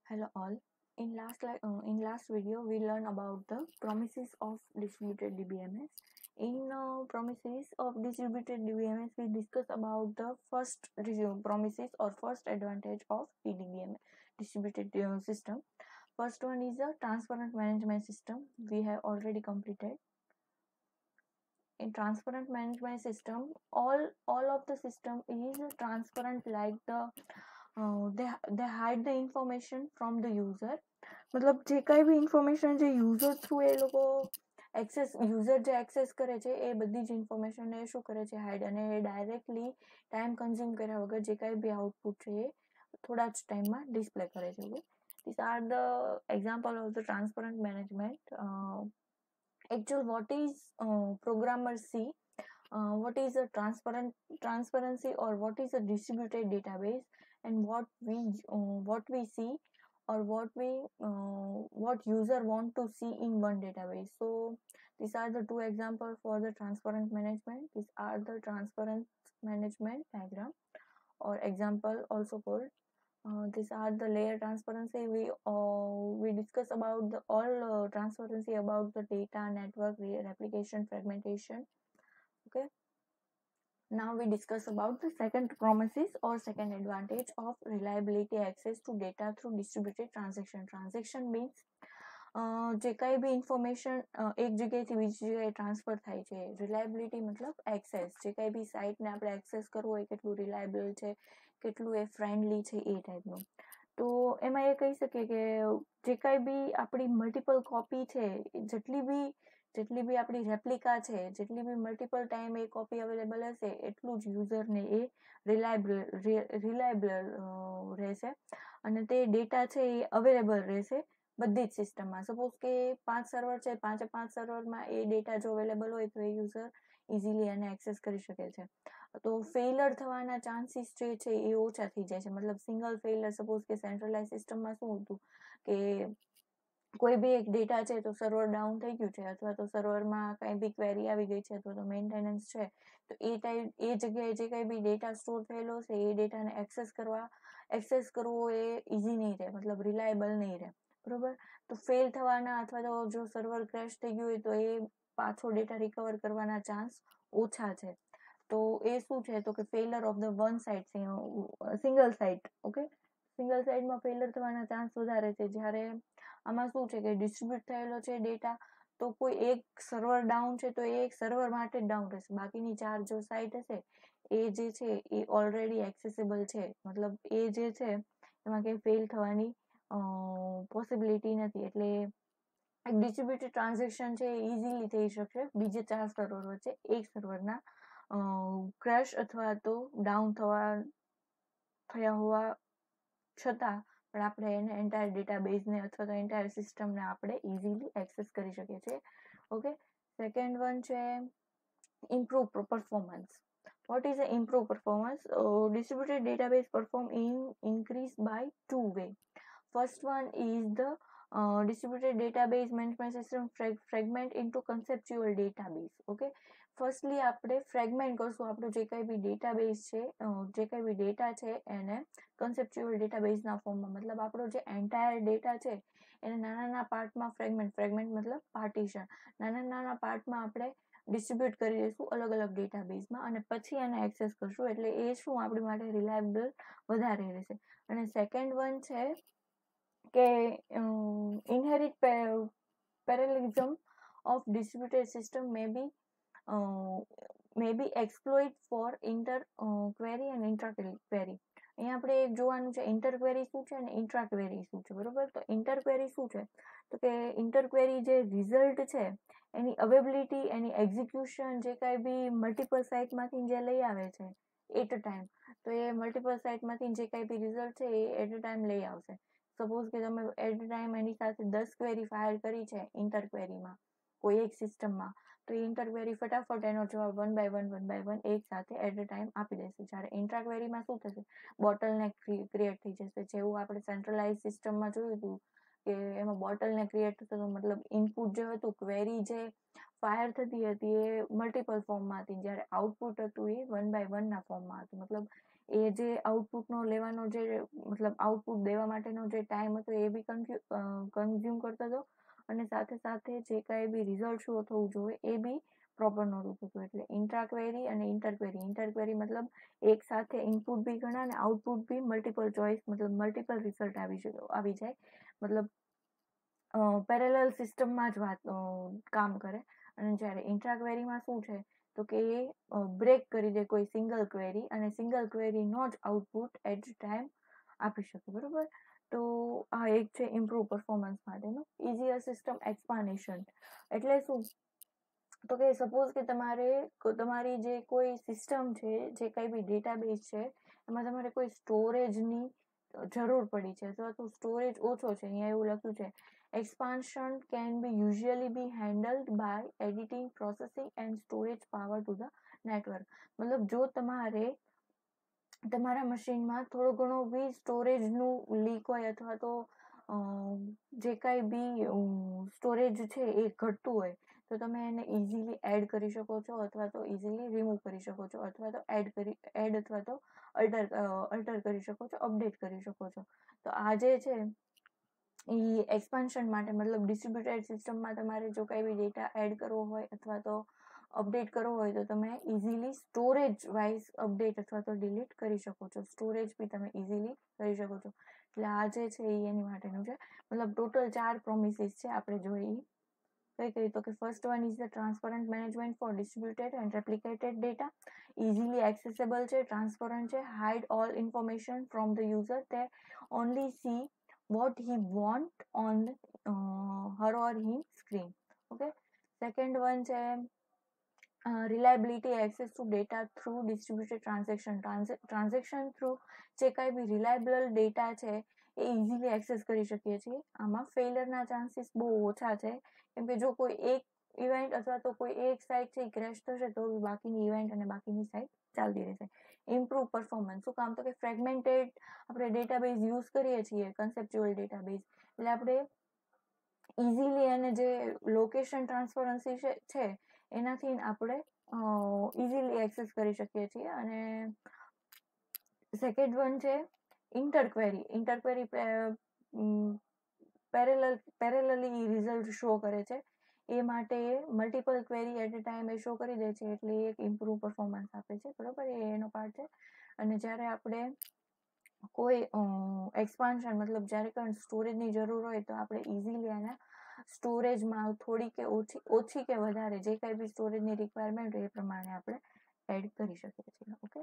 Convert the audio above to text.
Hello all. In last video, we learned about the promises of distributed DBMS. In promises of distributed DBMS, we discuss about the first promises or first advantage of PDBMS distributed system. First one is a transparent management system. We have already completed. In transparent management system, all of the system is transparent, like they hide the information from the user. मतलब જે કઈ બી information જે user through એ લોકો user જે access કરે છે એ બધી જ ઇન્ફોર્મેશન એ શું કરે છે, હાઈડ, અને એ ડાયરેક્ટલી ટાઈમ કન્ઝ્યુમ કર્યા વગર જે કઈ બી આઉટપુટ છે એ થોડા જ ટાઈમમાં ડિસ્પ્લે કરે છે. These are the example of the transparent management. Actually, what is programmer C? What is a transparency, or what is a distributed database, and what we see, or what user want to see in one database. So these are the two examples for the transparent management. These are the transparent management diagram or example also called. These are the layer transparency. We discuss about the all transparency about the data, network, replication, fragmentation. Okay. Now we discuss about the second promises or second advantage of reliability access to data through distributed transaction. Transaction means જે કઈ બી information એક જગ્યાએથી બીજી જગ્યાએ transfer થાય છે. Reliability મતલબ access, જે કઈ બી સાઇટને આપણે એક્સેસ કરવું હોય કેટલું રિલાયબલ છે, કેટલું એ ફ્રેન્ડલી છે, એ ટાઈપનું. તો એમાં એ કહી શકીએ કે જે કઈ બી આપણી મલ્ટિપલ કોપી છે, જેટલી બી આપણી રેપ્લિકા છે, જેટલી બી મલ્ટિપલ ટાઈમ એ કોપી અવેલેબલ હશે એટલું જ યુઝરને એ રિલાયબલ રહેશે, અને તે ડેટા છે એ અવેલેબલ રહેશે બધી જ સિસ્ટમમાં. સપોઝ કે 5 સર્વર છે, 5 સર્વરમાં એ ડેટા જો અવેલેબલ હોય તો એ યુઝર ઇઝીલી એને એક્સેસ કરી શકે છે. તો ફેલર થવાના ચાન્સીસ જે છે એ ઓછા થઈ જાય છે. મતલબ સિંગલ ફેલર, સપોઝ કે સેન્ટ્રલાઇઝ સિસ્ટમમાં શું હતું કે કોઈ બી એક ડેટા છે તો સર્વર ડાઉન થઈ ગયું છે, અથવા તો સર્વરમાં કઈ બી ક્વેરી આવી ગઈ છે, અથવા તો મેન્ટેનન્સ છે, તો એ જગ્યાએ જે કઈ બી ડેટા સ્ટોર થયેલો છે એ ડેટાને એક્સેસ કરવો એ ઇઝી નહીં રહે, મતલબ રિલાયબલ નહીં રહે. બરોબર. તો ફેલ થવાના અથવા તો જો સર્વર ક્રેશ થઈ ગયું હોય તો એ પાછો ડેટા રિકવર કરવાના ચાન્સ ઓછા છે. તો એ શું છે તો કે failure of the one site, single site. Okay, single સાઇટમાં ફેલર થવાના ચાન્સ વધારે છે. જ્યારે આમાં શું છે કે ડિસ્ટ્રીબ્યુટ થયેલો છે ડેટા, તો કોઈ એક સર્વર ડાઉન છે તો એ એક સર્વર માટે જ ડાઉન રહેશે. બાકીની 4 જો સાઇટ હશે એ જે છે એ ઓલરેડી એક્સેસેબલ છે, મતલબ એ જે છે એમાં કંઈ ફેલ થવાની પોસિબિલિટી નથી. એટલે એક ડિસ્ટ્રીબ્યુટેડ ટ્રાન્ઝેક્શન છે એ ઇઝીલી થઈ શકશે બીજે 4 સર્વર વચ્ચે એક સર્વરના ક્રેશ અથવા તો ડાઉન થયા હોવા છતાં પણ આપણે એને એન્ટાયર ડેટાબેઝને અથવા તો એન્ટાયર સિસ્ટમને આપણે ઇઝીલી એક્સેસ કરી શકીએ છીએ. ઓકે, સેકન્ડ વન છે improve performance. What is the improve performance? Distributed database perform increase by 2 way. First one is the distributed database management system fragment into conceptual database. Okay, firstly આપણે fragment કરશું આપણું જે કઈ બી database છે, જે કઈ બી data છે એને કન્સેપ્ચ્યુઅલ ડેટાબેઝના ફોર્મમાં, મતલબ આપણો જે એન્ટાયર ડેટા છે એને નાના પાર્ટમાં ફ્રેગમેન્ટ મતલબ પાર્ટીશન, નાના પાર્ટમાં આપણે ડિસ્ટ્રીબ્યુટ કરી દઈશું અલગ અલગ ડેટાબેઝમાં, અને પછી એને એક્સેસ કરશું. એટલે એ શું આપણી માટે રિલાયબલ વધારે રહેશે. અને સેકન્ડ વન છે કે inherent parallelism of distributed system may be exploit for inter query and intra query. અહીંયા આપણે જોવાનું છે ઇન્ટર ક્વેરી શું છે અને ઇન્ટ્રા ક્વેરી શું છે. બરોબર. તો ઇન્ટર ક્વેરી શું છે તો કે ઇન્ટર ક્વેરી જે રિઝલ્ટ છે એની અવેબિલિટી, એની એક્ઝિક્યુશન જે કાંઈ બી મલ્ટિપલ સાઇટમાંથી જે લઈ આવે છે એટ અ ટાઈમ, તો એ મલ્ટિપલ સાઇટમાંથી જે કાંઈ બી રિઝલ્ટ છે એ એટ અ ટાઈમ લઈ આવશે. સપોઝ કે તમે એટ અ ટાઈમ એની સાથે 10 ક્વેરી ફાયર કરી છે ઇન્ટર ક્વેરીમાં કોઈ એક સિસ્ટમમાં, તો એ ઇન્ટર ક્વેરી ફટાફટ એનો જવાબ વન બાય વન એક સાથે એટ અ ટાઈમ આપી દેશે. જ્યારે ઇન્ટ્રા ક્વેરીમાં શું થશે, બોટલનેક ક્રિએટ થઈ જશે. જેવું આપણે સેન્ટ્રલાઇઝ સિસ્ટમમાં જોયું હતું કે એમાં બોટલનેક ક્રિએટ થતો, મતલબ ઇનપુટ જે હતું, ક્વેરી જે ફાયર થતી હતી એ મલ્ટિપલ ફોર્મમાં હતી, જ્યારે આઉટપુટ હતું એ 1 by 1 ના ફોર્મમાં હતું. મતલબ એ જે આઉટપુટનો લેવાનો જે મતલબ આઉટપુટ દેવા માટેનો જે ટાઈમ હતો એ બી કન્ઝ્યુમ કરતો હતો, અને સાથે સાથે જે કાંઈ બી રિઝલ્ટ શો થવું જોઈએ એ બી પ્રોપર નહોતું થતું. એટલે ઇન્ટ્રાક્વેરી અને ઇન્ટરક્વેરી મતલબ એક સાથે ઇનપુટ બી ઘણા અને આઉટપુટ બી મલ્ટિપલ ચોઇસ મતલબ મલ્ટિપલ રિઝલ્ટ આવી જાય, મતલબ પેરેલલ સિસ્ટમમાં જ કામ કરે. અને જ્યારે ઇન્ટ્રાક્વેરીમાં શું છે તો કે એ બ્રેક કરી દે કોઈ સિંગલ ક્વેરી, અને સિંગલ ક્વેરીનો જ આઉટપુટ એટ ટાઈમ આપી શકે. બરોબર, તો આ એક છે ઇમ્પ્રુવ પરફોર્મન્સ માટેનું. ઇઝીયર સિસ્ટમ એક્સપાન્શન એટલે શું તો કે સપોઝ કે તમારી જે કોઈ સિસ્ટમ છે, જે કંઈ બી ડેટાબેઝ છે, એમાં તમારે કોઈ સ્ટોરેજની જરૂર પડી છે અથવા તો સ્ટોરેજ ઓછો છે, અહીંયા એવું લખ્યું છે expansion can be usually be handled by editing, processing and storage power to the network. મતલબ જો તમારા મશીનમાં થોડો ઘણો બી સ્ટોરેજનું લીક હોય અથવા તો જે કાંઈ બી સ્ટોરેજ છે એ ઘટતું હોય તો તમે એને ઇઝીલી એડ કરી શકો છો અથવા તો ઇઝીલી રિમૂવ કરી શકો છો, અથવા તો એડ અથવા તો અલ્ટર કરી શકો છો, અપડેટ કરી શકો છો. તો આ જે છે એ એક્સપાન્શન માટે મતલબ ડિસ્ટ્રીબ્યુટેડ સિસ્ટમમાં તમારે જો કંઈ બી ડેટા એડ કરવો હોય અથવા તો અપડેટ કરવો હોય તો તમે ઇઝીલી સ્ટોરેજ વાઇઝ અપડેટ અથવા તો ડિલીટ કરી શકો છો, સ્ટોરેજ બી તમે ઇઝીલી કરી શકો છો. એટલે આ જે છે એ એની માટેનું છે. મતલબ ટોટલ 4 પ્રોમિસીસ છે, આપણે જોઈએ કઈ તો કે first one is the transparent management for distributed and replicated data. Easily accessible છે, ટ્રાન્સપરન્ટ છે, hide all information from the user, તે only see what he want on her or him screen. Okay, second one છે reliability access to data through distributed transaction through જે કાંઈ બી reliable data છે એ easily access કરી શકીએ છીએ. આમાં ફેલિયરના chances બહુ ઓછા છે, કેમ કે જો કોઈ એક ઇવેન્ટ અથવા તો કોઈ એક સાઇટ છે એ ક્રેશ થશે તો બાકીની ઇવેન્ટ અને બાકીની સાઇટ ચાલતી રહેશે. ઇમ્પ્રુવ પરફોર્મન્સ શું કામ તો કે ફ્રેગમેન્ટેડ આપણે ડેટાબેઝ યુઝ કરીએ છીએ, કન્સેપ્ચ્યુઅલ ડેટાબેઝ, એટલે આપણે ઇઝીલી અને જે લોકેશન ટ્રાન્સપરન્સી છે એનાથી આપણે ઇઝીલી એક્સેસ કરી શકીએ છીએ. અને સેકન્ડ વન છે ઇન્ટરક્વેરી પેરેલલી રિઝલ્ટ શો કરે છે, એ માટે multiple query at a time એ શો કરી દે છે, એટલે એક ઇમ્પ્રુવ પરફોર્મન્સ આપે છે. બરોબર, એ એનો પાર્ટ છે. અને જ્યારે આપણે કોઈ એક્સપાન્શન મતલબ જ્યારે કોઈ સ્ટોરેજની જરૂર હોય તો આપણે ઇઝીલી એને સ્ટોરેજમાં થોડી કે ઓછી કે વધારે જે કાંઈ બી સ્ટોરેજની રિક્વાયરમેન્ટ હોય એ પ્રમાણે આપણે એડ કરી શકીએ છીએ. ઓકે,